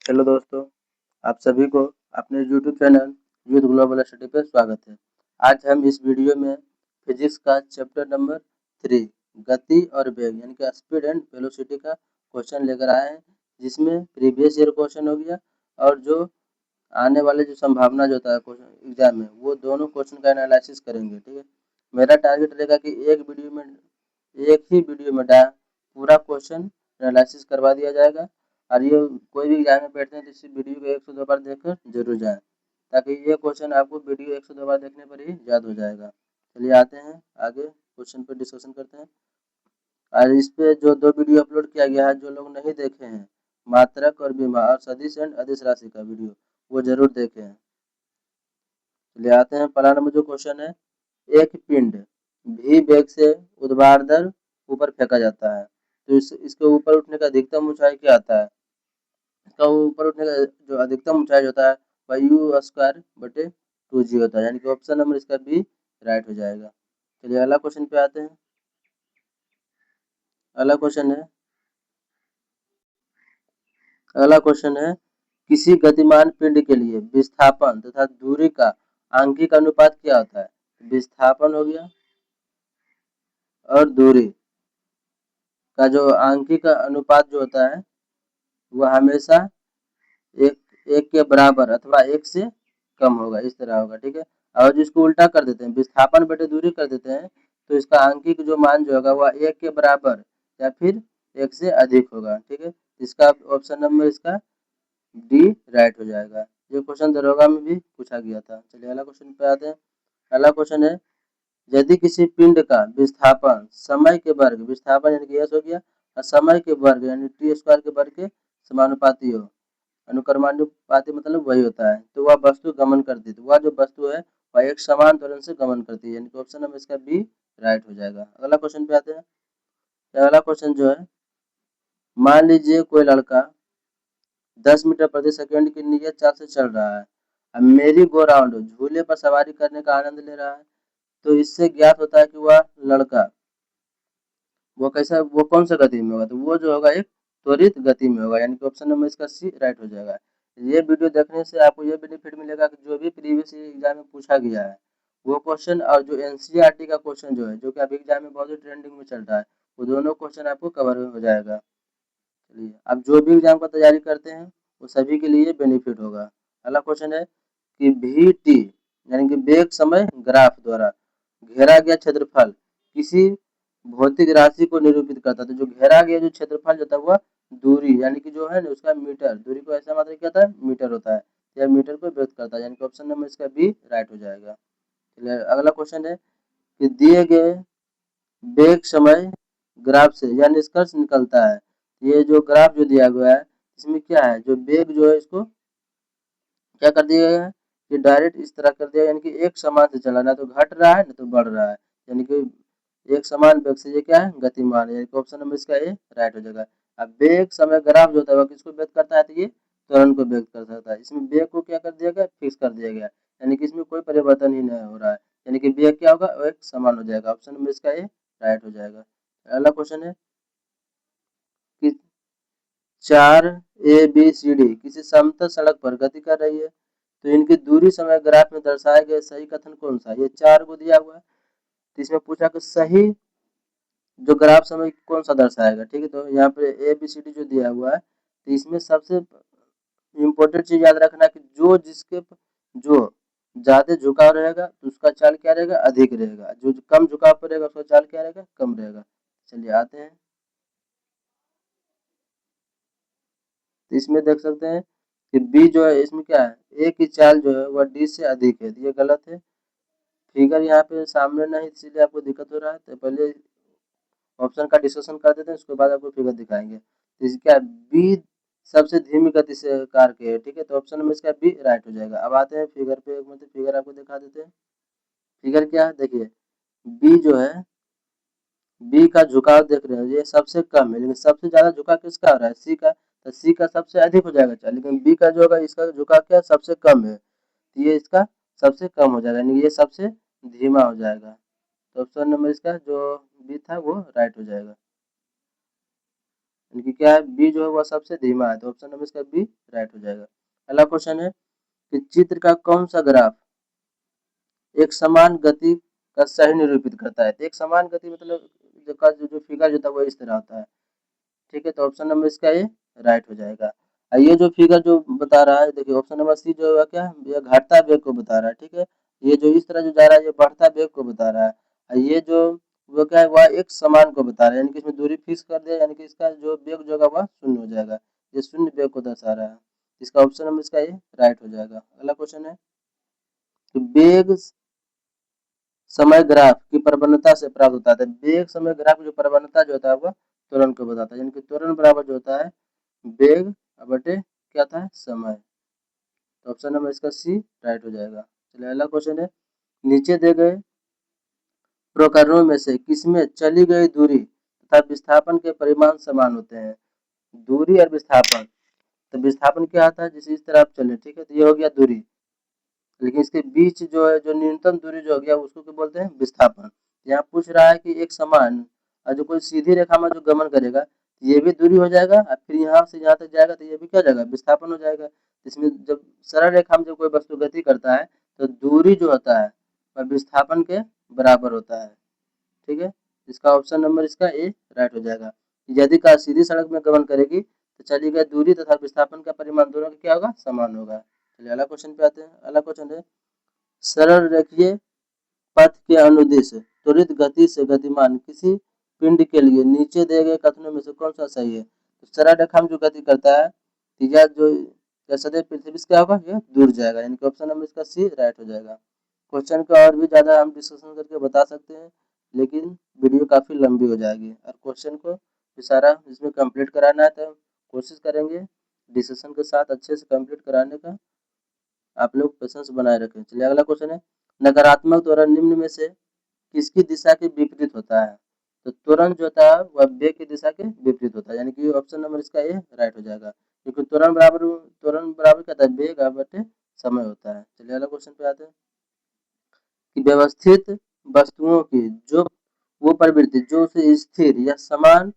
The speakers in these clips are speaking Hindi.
हेलो दोस्तों, आप सभी को अपने YouTube channel youth global study पे स्वागत है। आज हम इस वीडियो में फिजिक्स का चैप्टर नंबर 3 गति और वेग यानी कि स्पीड एंड वेलोसिटी का क्वेश्चन लेकर आए हैं, जिसमें प्रीवियस ईयर क्वेश्चन हो गया और जो आने वाले जो संभावना जो होता है क्वेश्चन एग्जाम में, वो दोनों क्वेश्चन का एनालिसिस करेंगे। ठीक है, मेरा टारगेट रहेगा कि एक ही वीडियो में पूरा क्वेश्चन एनालिसिस करवा दिया जाएगा। और ये कोई भी एग्जाम में बैठते हैं तो इस वीडियो को 1 से 2 बार देखकर जरूर जाएं, ताकि ये क्वेश्चन आपको वीडियो 1 से 2 बार देखने पर ही याद हो जाएगा। चलिए आते हैं आगे क्वेश्चन पर डिस्कशन करते हैं। और इस पे जो 2 वीडियो अपलोड किया गया है, जो लोग नहीं देखे हैं, मात्रक और विभा और सदिश एंड अदिश राशि का वीडियो, वो जरूर देखें। चलिए आते हैं। पहला नंबर जो क्वेश्चन है, एक पिंड v वेग से ऊर्ध्वाधर ऊपर फेंका जाता है, तो इसके ऊपर उठने का अधिकतम ऊंचाई क्या आता है? इसका ऊपर उठने का जो अधिकतम ऊंचाई होता है वह यू स्क्वायर बटे 2g होता है, यानी कि ऑप्शन नंबर इसका बी राइट हो जाएगा। चलिए अगला क्वेश्चन पे आते हैं। अगला क्वेश्चन है किसी गतिमान पिंड के लिए विस्थापन तथा दूरी का आंशिक अनुपात क्या होता है? विस्थापन हो गया और दूरी का जो आंशिक अनुपात जो होता है वह हमेशा एक के बराबर अथवा एक से कम होगा, इस तरह होगा। ठीक है, और जिसको उल्टा कर देते हैं, विस्थापन बटे दूरी कर देते हैं, तो इसका आंशिक जो मान जो होगा वह एक के बराबर या फिर एक से अधिक होगा। ठीक है, इसका ऑप्शन नंबर इसका डी राइट हो जाएगा। ये क्वेश्चन दरोगा में भी पूछा गया था। चलिए अगला क्वेश्चन पे आते हैं। अगला क्वेश्चन है यदि किसी पिंड का विस्थापन समय के वर्ग, विस्थापन यानी कि एस हो गया, और समय के वर्ग यानी टी स्क्वायर के वर्ग के समानुपाती हो, अनुक्रमानुपाती मतलब वही होता है, तो वह वस्तु गमन करती है, तो वह जो वस्तु है वह एक समान त्वरण से गमन करती है, यानी कि ऑप्शन नंबर इसका बी राइट हो जाएगा। अगला क्वेश्चन पे आते हैं। अगला क्वेश्चन जो है, मान लीजिए कोई लड़का 10 मीटर प्रति सेकंड की नियत चाल से चल रहा है, अब मेरी गो राउंड झूले पर सवारी करने का आनंद ले रहा है, तो इससे ज्ञात होता है कि वह लड़का वो कौन सा गति में होगा? तो वो जो होगा एक त्वरित गति में होगा, यानी कि ऑप्शन नंबर इसका सी राइट हो जाएगा। ये वीडियो देखने से आपको ये बेनिफिट मिलेगा कि जो भी प्रीवियस एग्जाम में पूछा गया है वो क्वेश्चन, और जो एनसीईआरटी का क्वेश्चन जो है, जो कि अभी एग्जाम में बहुत ही ट्रेंडिंग में चल रहा है, वो दोनों क्वेश्चन आपको कवर हो जाएगा। चलिए, अब जो भी एग्जाम का तैयारी करते हैं वो सभी के लिए बेनिफिट होगा। अगला क्वेश्चन है कि वी टी यानी कि वेग समय ग्राफ द्वारा घेरा गया क्षेत्रफल किसी भौतिक राशि को निरूपित करता है। तो जो घेरा गया जो क्षेत्रफल जो था वह दूरी यानी कि जो है ना उसका मीटर, दूरी को ऐसा मात्रा क्या होता है? मीटर होता है, या मीटर को व्यक्त करता है, यानी कि ऑप्शन नंबर इसका बी राइट हो जाएगा। चलिए अगला क्वेश्चन है कि दिए गए वेग समय ग्राफ से यह निष्कर्ष निकलता है, ये जो ग्राफ जो दिया गया है इसमें क्या है, जो वेग जो है इसको क्या कर दिया गया है कि डायरेक्ट इस तरह कर दिया, यानी कि एक समान से चला, ना तो घट रहा है ना तो बढ़ रहा है, यानी कि एक समान वेग से ये क्या है? गतिमान है, यानी कि ऑप्शन नंबर इसका ए राइट हो जाएगा। अब वेग समय ग्राफ जो होता है वह किसको व्यक्त करता है? तो ये त्वरण को व्यक्त कर सकता है। इसमें वेग को क्या कर दिया गया? फिक्स कर दिया गया, यानी कि इसमें कोई परिवर्तन ही नहीं हो रहा है, यानी कि वेग क्या होगा? वो एक समान हो जाएगा। ऑप्शन नंबर इसका ए राइट हो जाएगा। अगला क्वेश्चन है कि 4 ए बी सी डी किसी समतल सड़क पर गति कर रही है, तो इनकी दूरी समय ग्राफ में दर्शाए गए सही कथन कौन सा है? ये 4 को दिया हुआ है, तो इसमें पूछा कि सही जो ग्राफ समय कौन सा दर्शाएगा। ठीक है, तो यहाँ पे ए बी सी डी जो दिया हुआ है, तो इसमें सबसे इम्पोर्टेंट चीज याद रखना कि जो ज्यादा झुकाव रहेगा तो उसका चाल क्या रहेगा? अधिक रहेगा, जो कम झुकाव पर रहेगा उसका चाल क्या रहेगा? कम रहेगा। चलिए आते हैं, तो इसमें देख सकते हैं कि बी जो है इसमें क्या है, ए की चाल जो है वह डी से अधिक है, ये गलत है। फिगर यहाँ पे सामने नहीं इसीलिए आपको दिक्कत हो रहा है, तो पहले ऑप्शन का डिस्कशन कर देते हैं, उसके बाद आपको फिगर दिखाएंगे। तो इसका बी सबसे धीमी गति से कार के है। ठीक है, तो ऑप्शन में इसका बी राइट हो जाएगा। अब आते हैं फिगर पे, मतलब फिगर आपको दिखा देते हैं। फिगर क्या है देखिए, बी जो है, बी का झुकाव देख रहे हैं ये सबसे कम है, लेकिन सबसे ज्यादा झुकाव किसका हो रहा है? सी का, तो सी का सबसे अधिक हो जाएगा चाल, लेकिन बी का जो होगा इसका झुकाव क्या सबसे कम है, तो ये इसका सबसे कम हो जाएगा, यानी ये सबसे धीमा हो जाएगा। तो ऑप्शन नंबर इसका जो बी था वो राइट हो जाएगा। यानी कि क्या है, बी जो है वह सबसे धीमा है, तो ऑप्शन नंबर इसका बी राइट हो जाएगा। अगला क्वेश्चन है कि चित्र का कौन सा ग्राफ एक समान गति का सही निरूपित करता है। तो एक समान गति मतलब जो फिगर जो था वो इस तरह होता है, ठीक है, तो ऑप्शन नंबर इसका ये राइट हो जाएगा। और ये जो फिगर जो बता रहा है, देखिए ऑप्शन नंबर सी जो है क्या है, ये घटता वेग को बता रहा है, ठीक है, ये जो इस तरह जो जा रहा है ये बढ़ता वेग को बता रहा है, और ये जो वो क्या है वह एक समान को बता रहा है, यानी कि इसमें दूरी फिक्स कर दिया, यानी कि इसका जो वेग जो होगा वह शून्य हो जाएगा, ये शून्य वेग को दर्शा रहा है, इसका ऑप्शन नंबर इसका ये राइट हो जाएगा। अगला क्वेश्चन है कि वेग समय ग्राफ की प्रवणता से प्राप्त होता है। तो वेग समय ग्राफ की जो प्रवणता जो होता है वह त्वरण को बताता है, यानी कि त्वरण बराबर जो होता है वेग बटे क्या था समय, तो ऑप्शन नंबर इसका सी राइट हो जाएगा। चलिए अगला क्वेश्चन है, नीचे दे गए प्रकरणों में से किसमें चली गई दूरी तथा विस्थापन के परिमाण समान होते हैं। दूरी और विस्थापन, तो विस्थापन क्या आता है, जैसे इस तरह आप चले, ठीक है, तो ये हो गया दूरी, लेकिन इसके बीच जो है जो न्यूनतम दूरी जो हो गया उसको क्या बोलते हैं, विस्थापन। यहाँ पूछ रहा है कि एक समान और जो कोई सीधी रेखा में जो गमन करेगा तो ये भी दूरी हो जाएगा, और फिर यहाँ से यहाँ तक जाएगा तो ये भी क्या हो जाएगा, विस्थापन हो जाएगा। इसमें जब सरल रेखा में जब कोई वस्तु गति करता है तो दूरी जो होता है वह विस्थापन के बराबर होता है, ठीक है, इसका ऑप्शन नंबर इसका ए राइट हो जाएगा। यदि कार सीधी सड़क में गमन करेगी तो चली गई दूरी तथा विस्थापन का परिमाण दोनों का क्या होगा, समान होगा। चलिए अगला क्वेश्चन पे आते हैं। अगला क्वेश्चन है, सरल रेखीय पथ के अनुदिश त्वरित गति से गतिमान किसी पिंड के लिए नीचे दिए गए कथनों में से कौन सा सही है। तो सरल रेखा में जो गति करता है तीजा जो सदैव पृथ्वी से क्या होगा, ये दूर जाएगा, यानी कि ऑप्शन नंबर इसका सी राइट हो जाएगा। क्वेश्चन का और भी ज़्यादा हम डिस्कशन करके बता सकते हैं, लेकिन वीडियो काफ़ी लंबी हो जाएगी, और क्वेश्चन को भी सारा इसमें कंप्लीट कराना है, तो कोशिश करेंगे डिस्कशन के साथ अच्छे से कंप्लीट कराने का, आप लोग पेशेंस बनाए रखें। चलिए अगला क्वेश्चन है, नकारात्मक त्वरण निम्न में से किसकी दिशा के विपरीत होता है। तो त्वरण जो होता है वह वेग की दिशा के विपरीत होता है, यानी कि ऑप्शन नंबर इसका ये राइट हो जाएगा, क्योंकि त्वरण बराबर क्या था, वेग बटे समय होता है। चलिए अगला क्वेश्चन पे आते हैं कि व्यवस्थित वस्तुओं की जो वो प्रवृत्ति जो उसे स्थिर या समान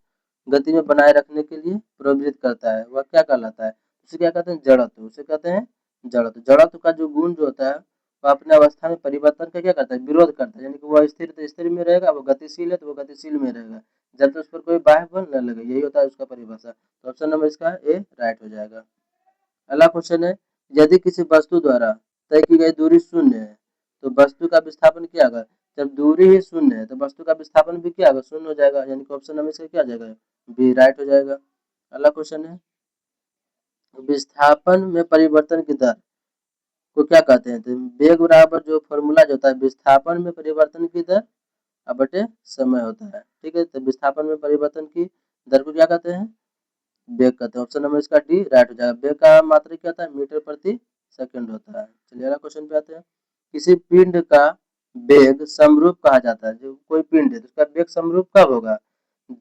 गति में बनाए रखने के लिए प्रवृत्त करता है वह क्या कहलाता है, उसे क्या कहते हैं, जड़त्व, उसे कहते हैं जड़त्व। जड़त्व का जो गुण जो होता है वह अपने अवस्था में परिवर्तन का क्या करता है, विरोध करता है, यानी कि वह स्थिर तो स्थिर में रहेगा, वो गतिशील है तो वो गतिशील में रहेगा, जब तक उस पर कोई बाह्य बल न लगे, यही होता है उसका परिभाषा। तो ऑप्शन नंबर इसका ए राइट हो जाएगा। अगला क्वेश्चन है, यदि किसी वस्तु द्वारा तय की गई दूरी शून्य है तो वस्तु का विस्थापन क्या होगा। जब दूरी ही शून्य है तो वस्तु का विस्थापन भी क्या होगा, शून्य हो जाएगा, यानी कि ऑप्शन नंबर इसका क्या आ जाएगा, बी राइट हो जाएगा। अगला क्वेश्चन है, विस्थापन में परिवर्तन की दर को क्या कहते हैं। तो वेग बराबर जो फॉर्मूला जो होता है विस्थापन में परिवर्तन की दर बटे समय होता है, ठीक है, तो विस्थापन में परिवर्तन की दर को क्या कहते हैं, वेग कहते हैं। ऑप्शन नंबर इसका डी राइट हो जाएगा। वेग का मात्रक क्या होता है, मीटर प्रति सेकंड होता है। चलिए अगला क्वेश्चन पे आते हैं, किसी पिंड का वेग समरूप कहा जाता है। जो कोई पिंड है तो उसका वेग समरूप कब होगा,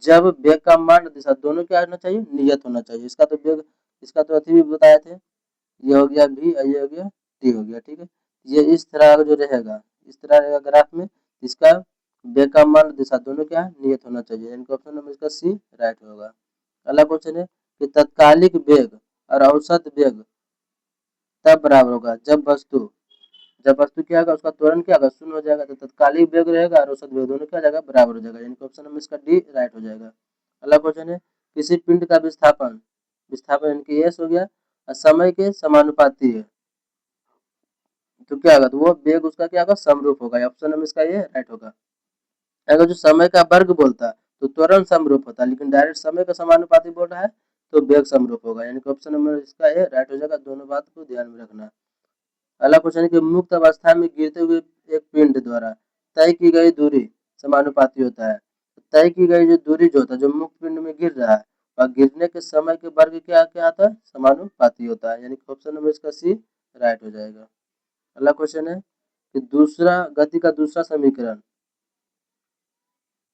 जब वेग का मान दिशा दोनों क्या होना चाहिए, नियत होना चाहिए। इसका तो वेग, इसका तो अति भी बताए थे, ये हो गया बी और ये हो गया डी हो गया, ठीक है, ये इस तरह का जो रहेगा, इस तरह रहेगा ग्राफ में, इसका वेग का मान दिशा दोनों क्या है, नियत होना चाहिए, यानी कि ऑप्शन नंबर इसका सी राइट होगा। अगला क्वेश्चन है कि तत्कालिक वेग और औसत वेग तब बराबर होगा जब वस्तु क्या होगा, उसका त्वरण क्या होगा, शून्य हो जाएगा, तो तत्कालिक वेग रहेगा और औसत वेग दोनों क्या हो जाएगा, बराबर हो जाएगा, यानी कि ऑप्शन नंबर इसका डी राइट हो जाएगा। अगला क्वेश्चन है, किसी पिंड का विस्थापन विस्थापन यानी कि एस हो गया और समय के समानुपाती है तो क्या होगा, तो वो वेग उसका क्या होगा, समरूप होगा, ऑप्शन नंबर इसका ये राइट होगा। अगर जो समय का वर्ग बोलता तो त्वरण समरूप होता, लेकिन डायरेक्ट समय का समानुपाती बोल रहा है तो वेग समरूप होगा, यानी कि ऑप्शन नंबर इसका ये राइट हो जाएगा। दोनों बात को ध्यान में रखना। अगला क्वेश्चन है कि मुक्त अवस्था में गिरते हुए एक पिंड द्वारा तय की गई दूरी समानुपाती होता है। तय की गई जो दूरी जो होता है, जो मुक्त पिंड में गिर रहा है और गिरने के समय के वर्ग क्या क्या आता है, समानुपाती होता है, यानी कि ऑप्शन नंबर इसका सी राइट हो जाएगा। अगला क्वेश्चन है कि दूसरा गति का दूसरा समीकरण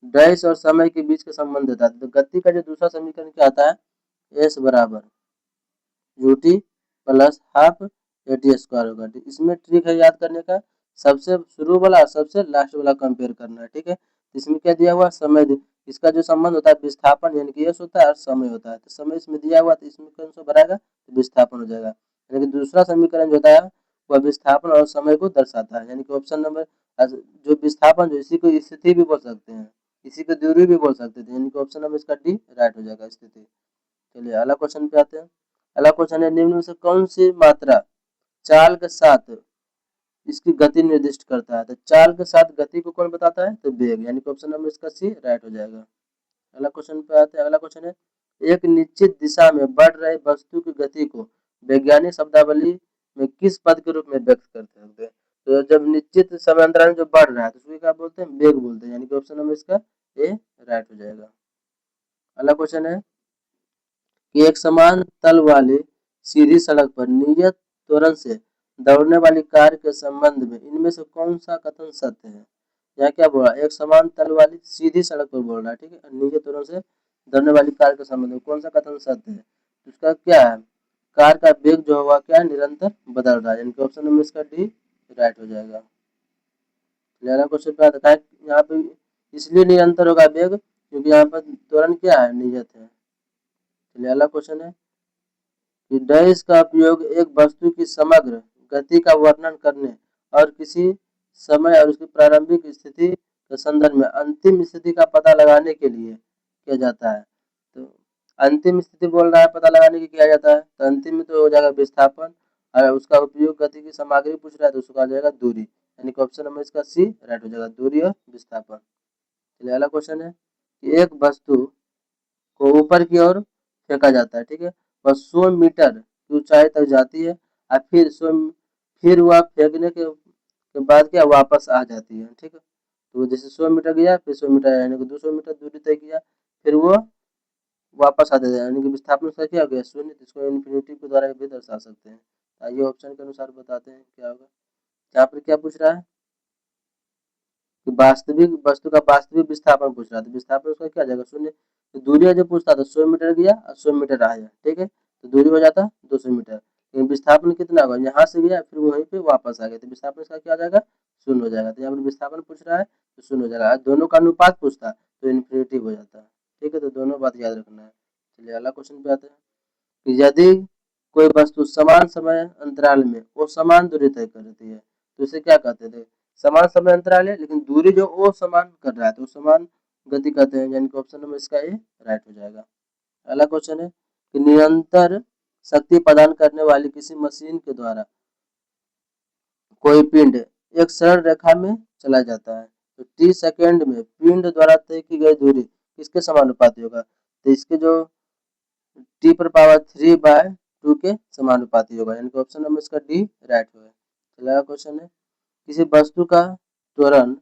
डैश और समय के बीच का संबंध देता है। तो गति का जो दूसरा समीकरण क्या आता है, एस बराबर UT plus half eighty square होगा। इसमें ट्रिक है याद करने का, सबसे शुरू वाला सबसे लास्ट वाला कंपेयर करना है, ठीक है। इसमें क्या दिया हुआ, समय इसका जो संबंध होता है विस्थापन यानी कि एस होता है और समय होता है। तो समय इसमें दिया हुआ तो इसमें कौन सा भराएगा तो विस्थापन हो जाएगा। यानी कि दूसरा समीकरण जो होता है वह विस्थापन और समय को दर्शाता है। यानी कि ऑप्शन नंबर जो विस्थापन जो इसी को स्थिति भी बोल सकते हैं, इसी को दूरी भी बोल सकते थे, यानी कि ऑप्शन नंबर इसका डी राइट हो जाएगा स्थिति। चलिए अगला क्वेश्चन पे आते हैं। अगला क्वेश्चन है निम्न में से कौन सी मात्रा चाल के साथ इसकी गति निर्दिष्ट करता है। तो चाल के साथ गति को कौन बताता है तो वेग, यानी कि ऑप्शन नंबर इसका सी राइट हो जाएगा। अगला क्वेश्चन पे आते हैं। अगला क्वेश्चन है एक निश्चित दिशा में बढ़ रही वस्तु की गति को वैज्ञानिक शब्दावली में किस पद के रूप में व्यक्त करते हैं। तो जब निश्चित समय अंतराल में जो बढ़ रहा है तो उसको क्या बोलते हैं वेग बोलते हैं, यानी कि ऑप्शन नंबर इसका ए राइट हो जाएगा। अगला क्वेश्चन है कि एक समान तल वाली सीधी सड़क पर नियत त्वरण से दौड़ने वाली कार के संबंध में इनमें से कौन सा कथन सत्य है। यहाँ क्या बोल रहा है एक समान तल वाली सीधी सड़क पर बोल रहा है, ठीक है, नियत त्वरण से दौड़ने वाली कार के संबंध में कौन सा कथन सत्य है। उसका क्या है कार का वेग जो होगा क्या निरंतर बदल रहा है, यानी कि ऑप्शन नंबर इसका डी राइट हो जाएगा। क्वेश्चन पे आता है यहाँ पे इसलिए निरंतर होगा वेग क्योंकि यहाँ पर त्वरण क्या है नियत है। चलिए अगला क्वेश्चन है कि डैश का उपयोग एक वस्तु की समग्र गति का वर्णन करने और किसी समय और उसकी प्रारंभिक स्थिति के संदर्भ में अंतिम स्थिति का पता लगाने के लिए किया जाता है। तो अंतिम स्थिति बोल रहा है पता लगाने के किया जाता है, तो अंतिम में तो हो जाएगा विस्थापन और उसका उपयोग गति की सामग्री पूछ रहा है तो उसका आ जाएगा दूरी, यानी कि ऑप्शन नंबर इसका सी राइट हो जाएगा दूरी और विस्थापन। चलिए अगला क्वेश्चन है कि एक वस्तु को ऊपर की ओर फेंका जाता है, ठीक है, वह 100 मीटर की ऊंचाई तक जाती है और फिर वह फेंकने के बाद क्या वापस आ जाती है, ठीक है। तो जैसे 100 मीटर गया फिर 100 मीटर यानी कि 200 मीटर दूरी तय किया फिर वो वापस आ जाता है, यानी कि विस्थापन उसका क्या हो गया शून्य, जिसको इन्फिनिटी के द्वारा भी दर्शा सकते हैं। आइए ऑप्शन के अनुसार बताते हैं क्या होगा। यहाँ पर क्या पूछ रहा है कि वास्तविक वस्तु का वास्तविक विस्थापन पूछ रहा था, विस्थापन उसका क्या जाएगा शून्य। तो दूरी जो पूछता था 100 मीटर गया और 100 मीटर आया, ठीक है, तो दूरी हो जाता 200 मीटर, लेकिन विस्थापन कितना होगा यहाँ से गया फिर वहीं पे वापस आ गया तो विस्थापन इसका क्या हो जाएगा शून्य हो जाएगा। तो यहाँ पर विस्थापन पूछ रहा है तो शून्य हो जाएगा, दोनों का अनुपात पूछता तो इन्फिनिटी हो जाता है, ठीक है, तो दोनों बात याद रखना है। चलिए अगला क्वेश्चन पे आते हैं कि यदि कोई वस्तु समान समय अंतराल में वो समान दूरी तय करती है तो इसे क्या कहते थे समान समय अंतराल है लेकिन दूरी जो वो समान कर रहा है तो समान गति कहते हैं, यानी कि ऑप्शन नंबर इसका ए राइट हो जाएगा। अगला क्वेश्चन है कि निरंतर शक्ति प्रदान करने वाली किसी मशीन के द्वारा कोई पिंड एक सरल रेखा में चला जाता है तो टी सेकेंड में पिंड द्वारा तय की गई दूरी किसके समानुपाती होगा। तो इसके जो टी पर पावर 3/2 के समानुपाती होगा, यानी कि ऑप्शन नंबर इसका डी राइट होगा। अगला क्वेश्चन है किसी वस्तु का त्वरण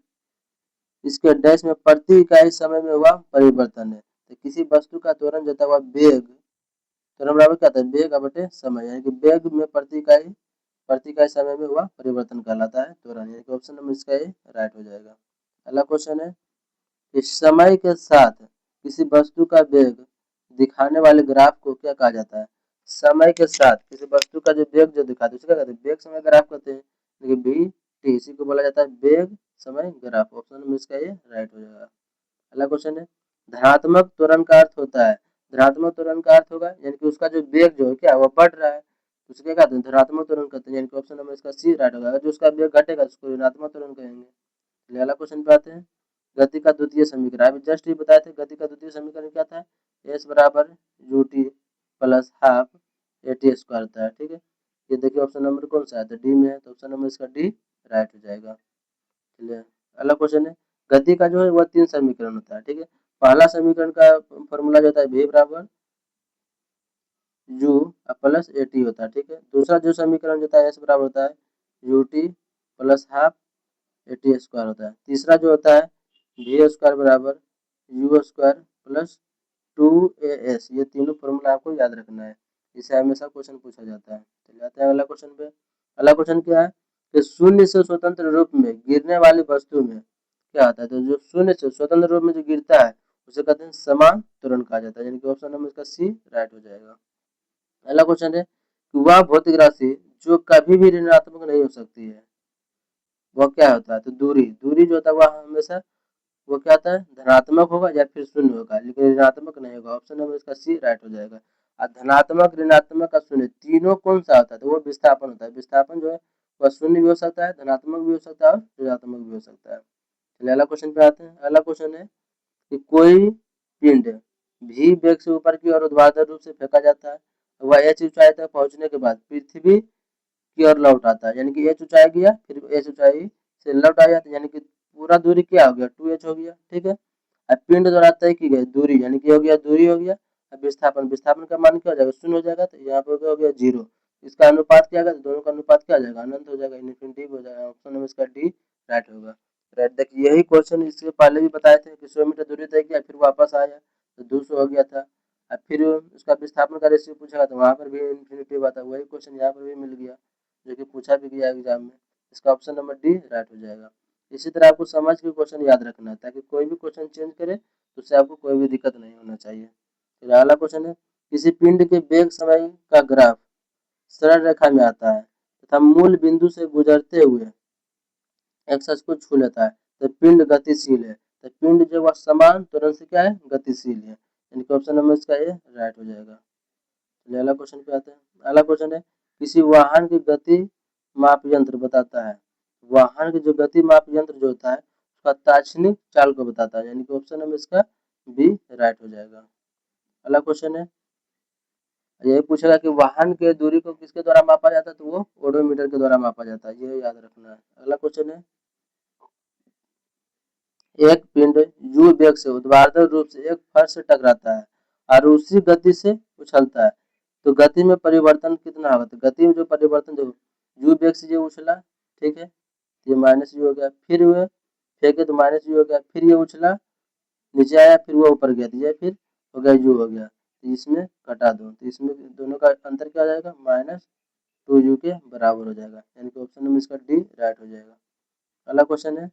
इसके डैश में प्रति इकाई समय में हुआ परिवर्तन है। तो किसी वस्तु का त्वरण जो था वह वेग त्वरण बराबर क्या था वेग बटे समय, यानी कि वेग में प्रति इकाई समय में हुआ परिवर्तन कहलाता है त्वरण, यानी कि ऑप्शन नंबर इसका ए राइट हो जाएगा। अगला क्वेश्चन है कि समय के साथ किसी वस्तु का वेग दिखाने वाले ग्राफ को क्या कहा जाता है। समय के साथ किसी वस्तु का जो वेग जो दिखाते हैं उसे क्या कहते हैं वेग समय ग्राफ कहते हैं, लेकिन बी टी इसी को बोला जाता है वेग समय ग्राफ, ऑप्शन में इसका ये राइट हो जाएगा। अगला क्वेश्चन है धनात्मक त्वरण का अर्थ होता है, धनात्मक त्वरण का अर्थ होगा यानी कि उसका जो वेग जो है क्या वो बढ़ रहा है तो उसे क्या कहते हैं धनात्मक त्वरण कहते हैं, यानी कि ऑप्शन नंबर इसका सी राइट होगा। अगर जो उसका वेग घटेगा उसको ऋणात्मक त्वरण कहेंगे। अगला क्वेश्चन पे आते हैं गति का द्वितीय समीकरण, अभी जस्ट ही बताए थे गति का द्वितीय समीकरण क्या था एस बराबर U T plus half A T square था, ठीक है। ये देखिए ऑप्शन नंबर कौन सा है तो डी में है, तो ऑप्शन नंबर इसका डी राइट हो जाएगा। चलिए अगला क्वेश्चन है गति का जो है वह 3 समीकरण होता है, ठीक है। पहला समीकरण का फॉर्मूला जो होता है v बराबर यू प्लस ए टी होता है, ठीक है। दूसरा जो समीकरण जो होता है एस बराबर होता है U T plus half A T square होता है। तीसरा जो होता है वी स्क्वायर बराबर यू स्क्वायर प्लस 2as, ये तीनों फॉर्मूला आपको याद रखना है, इसे हमेशा क्वेश्चन पूछा जाता है। चलिए आते हैं अगला क्वेश्चन पे। अगला क्वेश्चन क्या है कि शून्य से स्वतंत्र रूप में गिरने वाली वस्तु में क्या आता है, तो जो शून्य से स्वतंत्र रूप में जो गिरता है उसे कहते हैं समान त्वरण कहा जाता है, यानी कि ऑप्शन नंबर इसका सी राइट हो जाएगा। अगला क्वेश्चन है कि वह भौतिक राशि जो कभी भी ऋणात्मक नहीं हो सकती है वह क्या होता है, तो दूरी जो होता है वह हमेशा वो क्या आता है, धनात्मक होगा या फिर शून्य होगा, लेकिन ऋणात्मक नहीं होगा। ऑप्शन नंबर इसका सी राइट हो जाएगा। और धनात्मक, ऋणात्मक और शून्य तीनों कौन सा होता है, तो वो विस्थापन होता है। विस्थापन जो है वह शून्य भी हो सकता है, धनात्मक भी हो सकता है और ऋणात्मक भी हो सकता है। चलिए अगला क्वेश्चन पे आते हैं। अगला क्वेश्चन है कि कोई पिंड भी वेग से ऊपर की ओर ऊर्ध्वाधर रूप से फेंका जाता है, वह एच ऊंचाई तक पहुंचने के बाद पृथ्वी की ओर लौट आता है, यानी कि एच ऊंचाई गया फिर एच ऊंचाई से लौट आया, तो यानी कि पूरा दूरी क्या हो गया, 2h हो गया। ठीक है, अब पिंड द्वारा तय की गई दूरी, यानी कि हो गया दूरी हो गया। अब विस्थापन, विस्थापन का मान क्या हो जाएगा, शून्य हो जाएगा, तो यहाँ पे हो गया 0। इसका अनुपात क्या आएगा, तो दोनों का अनुपात क्या आ जाएगा, अनंत हो जाएगा, इन्फिनिटी हो जाएगा। ऑप्शन नंबर इसका डी राइट होगा। राइट, देखिए यही क्वेश्चन इससे पहले भी बताए थे कि 100 मीटर दूरी तय किया फिर वापस आया तो 200 हो गया था। अब फिर उसका विस्थापन का रेशियो पूछेगा तो वहाँ पर भी इन्फिनिटी बात है, वही क्वेश्चन यहाँ पर भी मिल गया जो कि पूछा भी गया एग्जाम में। इसका ऑप्शन नंबर डी राइट हो जाएगा। इसी तरह आपको समझ के क्वेश्चन याद रखना है ताकि कोई भी क्वेश्चन चेंज करे तो उससे आपको कोई भी दिक्कत नहीं होना चाहिए। फिर अगला क्वेश्चन है, किसी पिंड के वेग समय का ग्राफ सरल रेखा में आता है तथा मूल बिंदु से गुजरते हुए एक्स को छू लेता है तो पिंड गतिशील है। तो पिंड जो वह समान त्वरण से क्या है, गतिशील है, यानी कि ऑप्शन नंबर इसका ये राइट हो जाएगा। चलिए अगला क्वेश्चन पे आते हैं। अगला क्वेश्चन है, किसी वाहन की गति माप यंत्र बताता है, वाहन की जो गति माप यंत्र जो होता है उसका ताक्षणिक चाल को बताता है, यानी कि ऑप्शन नंबर इसका बी राइट हो जाएगा। अगला क्वेश्चन है, यही पूछेगा कि वाहन के दूरी को किसके द्वारा मापा जाता है, तो वो ओडोमीटर के द्वारा मापा जाता है, ये याद रखना है। अगला क्वेश्चन है, एक पिंड u वेग से ऊर्ध्वाधर रूप से एक फर्श से टकराता है और उसी गति से उछलता है, तो गति में परिवर्तन कितना होगा, तो गति में जो परिवर्तन जो u वेग से जो उछला, ठीक है, ये माइनस यू हो गया, फिर वह फेंके तो माइनस यू हो गया, फिर ये उछला नीचे आया फिर वो ऊपर गया, तो ये फिर हो गया यू हो गया, तो इसमें घटा दो तो इसमें दोनों का अंतर क्या आ जाएगा, -2u के बराबर हो जाएगा, यानी कि ऑप्शन नंबर इसका डी राइट हो जाएगा। अगला क्वेश्चन है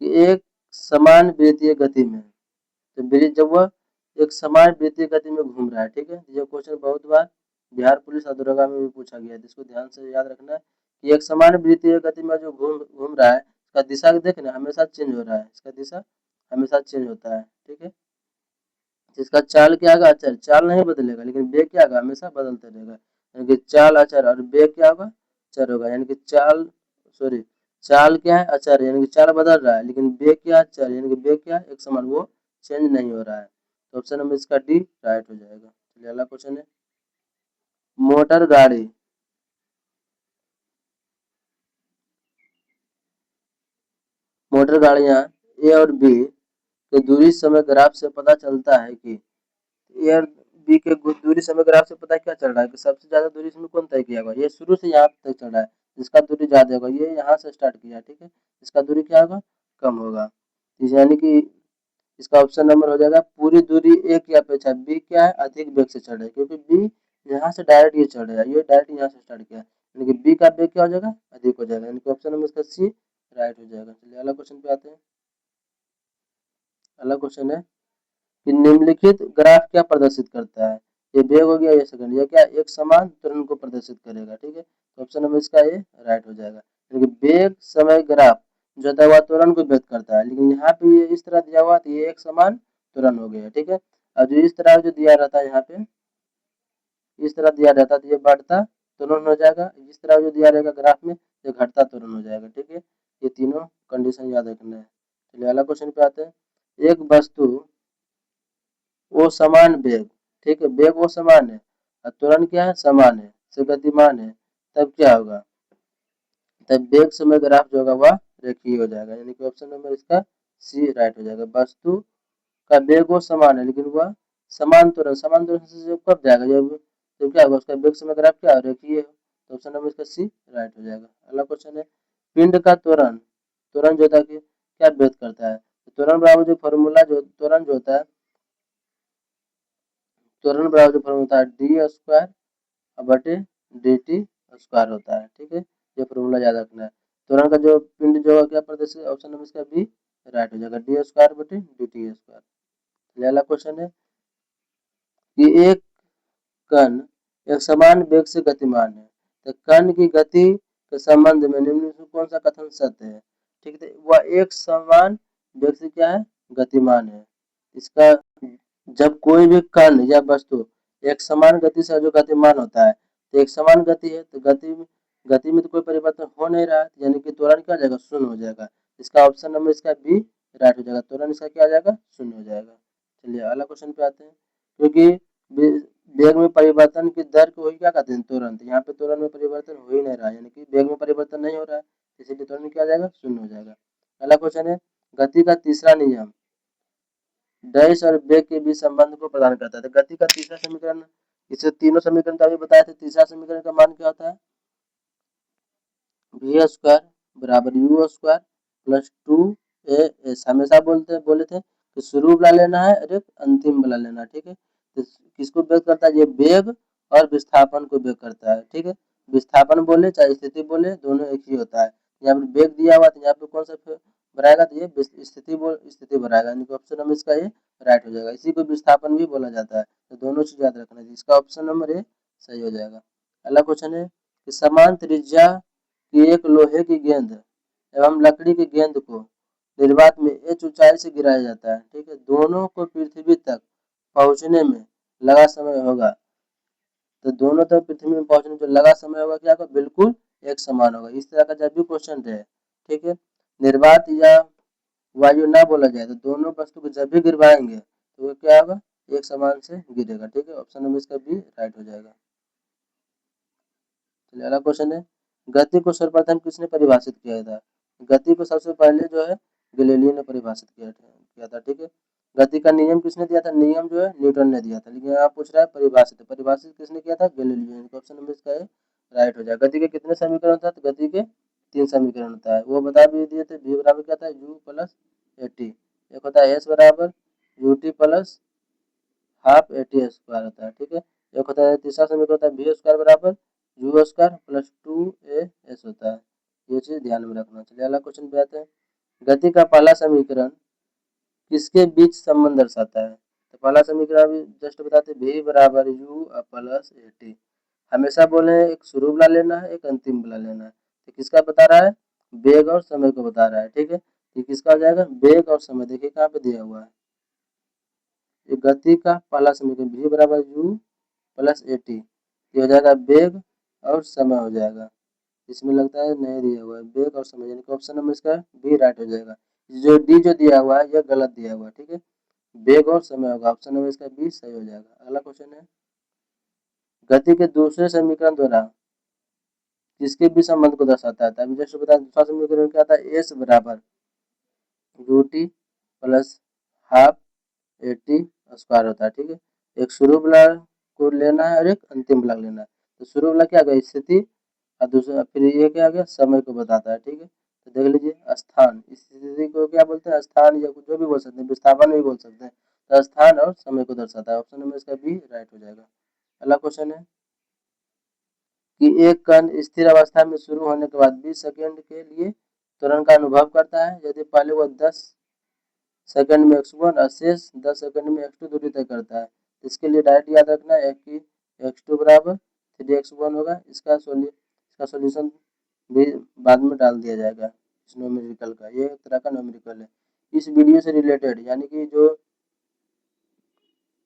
कि एक समान वृत्तीय गति में, तो ब्रिज जब वह एक समान वृत्तीय गति में घूम रहा है, ठीक है, ये क्वेश्चन बहुत बार बिहार पुलिस और दरोगा में भी पूछा गया है, जिसको ध्यान से याद रखना है कि एक समान वृत्तीय गति में जो घूम घूम रहा है इसका दिशा देखना हमेशा चेंज हो रहा है, इसका दिशा हमेशा चेंज होता है, ठीक है। जिसका चाल क्या होगा, अचर, चाल नहीं बदलेगा लेकिन वेग क्या होगा, हमेशा बदलते रहेगा, यानी कि चाल अचर और वेग क्या होगा, चर होगा, यानी कि चाल सॉरी चाल क्या है, अचर, यानी कि चाल बदल रहा है लेकिन वेग क्या है, चर, यानी कि वेग क्या है, एक समान, वो चेंज नहीं हो रहा है, तो ऑप्शन नंबर इसका डी राइट हो जाएगा। चलिए अगला क्वेश्चन है, मोटर गाड़ी मोटर गाड़ियां ए और बी के दूरी समय ग्राफ से पता चलता है कि ए और बी के दूरी समय ग्राफ से पता क्या चल रहा है कि सबसे ज्यादा दूरी इसमें कौन तय किया होगा, ये शुरू से यहाँ तक चल रहा है, जिसका दूरी ज्यादा होगा ये यहाँ से स्टार्ट किया, ठीक है, इसका दूरी क्या होगा, कम होगा, यानी कि इसका ऑप्शन नंबर हो जाएगा पूरी दूरी ए की अपेक्षा बी क्या है, अधिक वेग से चढ़ रहा है, क्योंकि बी यहाँ से डायरेक्ट ये चढ़ रहा है, ये डायरेक्ट यहाँ से स्टार्ट किया, यानी कि बी का वेग क्या हो जाएगा, अधिक हो जाएगा, यानी कि ऑप्शन नंबर इसका सी राइट हो जाएगा। चलिए अगला क्वेश्चन पे आते हैं। अगला क्वेश्चन है कि निम्नलिखित ग्राफ क्या प्रदर्शित करता है, ये वेग हो गया, ये सेकंड, ये क्या एक समान त्वरण को प्रदर्शित करेगा, ठीक है, तो ऑप्शन नंबर इसका ये राइट हो जाएगा, यानी कि वेग समय ग्राफ जो होता है वह त्वरण को व्यक्त करता है, लेकिन यहाँ पे ये इस तरह दिया हुआ तो ये एक समान त्वरण हो गया, ठीक है, और जो इस तरह जो दिया रहता है यहाँ पे इस तरह दिया रहता है तो ये बढ़ता त्वरण हो जाएगा, इस तरह जो दिया रहेगा ग्राफ में ये घटता त्वरण हो जाएगा, ठीक है, ये तीनों कंडीशन याद रखना है। चलिए अगला क्वेश्चन पे आते हैं, एक वस्तु वो समान वेग, ठीक है, वेग वो समान है और त्वरण क्या है, समान है, से गतिमान है, तब क्या होगा, तब वेग समय ग्राफ जो होगा वह रेखीय हो जाएगा, यानी कि ऑप्शन नंबर इसका सी राइट हो जाएगा। वस्तु का वेग वो समान है लेकिन वह समान त्वरण से जब कब जाएगा, जब क्या होगा उसका वेग समय ग्राफ क्या रेखीय है, तो ऑप्शन नंबर इसका सी राइट हो जाएगा। अगला क्वेश्चन है, पिंड का त्वरण त्वरण जो होता है कि क्या व्यक्त करता है, त्वरण बराबर जो फॉर्मूला जो त्वरण जो होता है, त्वरण बराबर जो फॉर्मूला होता है डी स्क्वायर बटे डी टी स्क्वायर होता है, ठीक है, ये फॉर्मूला याद रखना है। त्वरण का जो पिंड जो क्या प्रदर्शित, ऑप्शन नंबर इसका बी राइट हो जाएगा, डी स्क्वायर बटे डी टी स्क्वायर। अगला क्वेश्चन है कि एक कण एक समान वेग से गतिमान है, तो कण की गति के संबंध में निम्न में कौन सा कथन सत्य है, ठीक है, वह एक समान वेग से क्या है, गतिमान है। इसका जब कोई भी कण या वस्तु एक समान गति से जो गतिमान होता है, तो एक समान गति है तो गति में तो कोई परिवर्तन हो नहीं रहा है, यानी कि त्वरण क्या हो जाएगा, शून्य हो जाएगा। इसका ऑप्शन नंबर इसका बी राइट हो जाएगा, त्वरण इसका क्या आ जाएगा, शून्य हो जाएगा। चलिए अगला क्वेश्चन पे आते हैं। क्योंकि वेग में परिवर्तन की दर को ही क्या कहते हैं, त्वरण। तो यहाँ पे त्वरण में परिवर्तन हो ही नहीं रहा है, यानी कि वेग में परिवर्तन नहीं हो रहा है, इसीलिए त्वरण क्या आ जाएगा, शून्य हो जाएगा। अगला क्वेश्चन है, गति का तीसरा नियम डैश और वेग के बीच संबंध को प्रदान करता है। तो गति का तीसरा समीकरण, इसे तीनों समीकरण तो अभी बताए थे, तीसरा समीकरण का मान क्या होता है, वी स्क्वायर बराबर यू स्क्वायर प्लस 2 हमेशा बोले थे कि शुरू वाला लेना है और एक अंतिम वाला लेना है, ठीक है। तो किसको व्यक्त करता है, ये वेग और विस्थापन को व्यक्त करता है, ठीक है। विस्थापन बोले चाहे स्थिति बोले, दोनों एक ही होता है। यहाँ पर वेग दिया हुआ तो यहाँ पे कौन सा बनाएगा, तो ये स्थिति बनाएगा, यानी कि ऑप्शन नंबर इसका ये राइट हो जाएगा। इसी को विस्थापन भी बोला जाता है, तो दोनों चीज याद रखना है, इसका ऑप्शन नंबर ए सही हो जाएगा। अगला क्वेश्चन है कि समान त्रिज्या की एक लोहे की गेंद एवं लकड़ी की गेंद को निर्वात में h ऊंचाई से गिराया जाता है, ठीक है। दोनों को पृथ्वी तक पहुंचने में लगा समय होगा, तो दोनों तक पृथ्वी में पहुंचने में जो लगा समय होगा क्या होगा, बिल्कुल एक समान होगा। इस तरह का जब भी क्वेश्चन रहे, ठीक है, निर्वात या वायु ना बोला जाए तो दोनों वस्तु को जब भी गिरवाएंगे तो वो क्या होगा, एक समान से गिरेगा, ठीक है। ऑप्शन नंबर इसका बी राइट हो जाएगा। चलिए अगला क्वेश्चन है, गति को सर्वप्रथम किसने परिभाषित किया था। गति को सबसे पहले जो है गैलीलियो ने परिभाषित किया था, ठीक है। गति का नियम किसने दिया था, नियम जो है न्यूटन ने दिया था, लेकिन यहाँ पूछ रहा है परिभाषित, परिभाषित किसने किया था, गैलीलियो ने। ऑप्शन नंबर इसका है राइट हो जाएगा। गति के कितने समीकरण होता है, तो गति के 3 समीकरण होता है, वो बता भी दिए थे। v बराबर क्या था, u प्लस at, एक होता है s बराबर ut plus half at square होता है, ठीक है। एक होता है तीसरा समीकरण होता है v स्क्वायर बराबर u स्क्वायर प्लस 2as होता है, ये चीज ध्यान में रखना। चलिए अगला क्वेश्चन पे आते हैं, गति का पहला समीकरण किसके बीच संबंध दर्शाता है। तो पहला समीकरण अभी जस्ट बताते, v बराबर u प्लस at। हमेशा बोले एक शुरू वाला लेना है, एक अंतिम वाला लेना है, तो किसका बता रहा है, वेग और समय को बता रहा है, ठीक है। तो किसका हो जाएगा, वेग और समय, देखिए कहाँ पे दिया हुआ है, ये गति का पहला समीकरण v बराबर u प्लस at, ये हो जाएगा वेग और समय हो जाएगा। इसमें लगता है नहीं दिया हुआ है वेग और समय, यानी कि ऑप्शन नंबर इसका बी राइट हो जाएगा। जो डी जो दिया हुआ है यह गलत दिया हुआ है, ठीक है, वेग और समय होगा, ऑप्शन नंबर इसका बी सही हो जाएगा। अगला क्वेश्चन है, गति के दूसरे समीकरण द्वारा किसके भी संबंध को दर्शाता है। अभी जैसे बताया दूसरा समीकरण क्या था, एस बराबर U T plus half A T square होता है, ठीक है। एक शुरू वाला को लेना है और एक अंतिम वाला लेना है, तो शुरू वाला क्या गया, स्थिति, और दूसरा फिर ये क्या आ गया, समय को बताता है, ठीक है। तो देख लीजिए स्थान, इस स्थिति को क्या बोलते हैं, स्थान या कुछ जो भी बोल सकते हैं, विस्थापन भी बोल सकते हैं, तो स्थान और समय को दर्शाता है। ऑप्शन नंबर इसका बी राइट हो जाएगा। अगला क्वेश्चन है कि एक कण स्थिर अवस्था में शुरू होने के बाद 20 सेकंड के लिए त्वरण का अनुभव करता है, यदि पहले वह 10 सेकंड में x1 और शेष 10 सेकंड में x2 दूरी तय करता है। इसके लिए डायरेक्ट याद रखना है कि x2 बराबर 3x1 होगा। इसका सॉल्यूशन भी बाद में डाल दिया जाएगा इस न्यूमेरिकल का, ये एक तरह का न्यूमेरिकल है इस वीडियो से रिलेटेड, यानी कि जो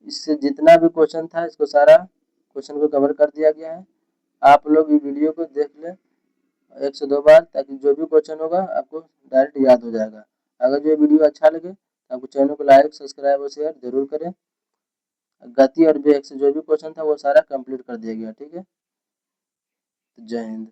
इससे जितना भी क्वेश्चन था इसको सारा क्वेश्चन को कवर कर दिया गया है। आप लोग ये वीडियो को देख लें 1 से 2 बार, ताकि जो भी क्वेश्चन होगा आपको डायरेक्ट याद हो जाएगा। अगर जो वीडियो अच्छा लगे तो आपको चैनल को लाइक सब्सक्राइब और शेयर जरूर करें। गति और वेग से जो भी क्वेश्चन था वो सारा कंप्लीट कर दिया गया, ठीक है। जय हिंद।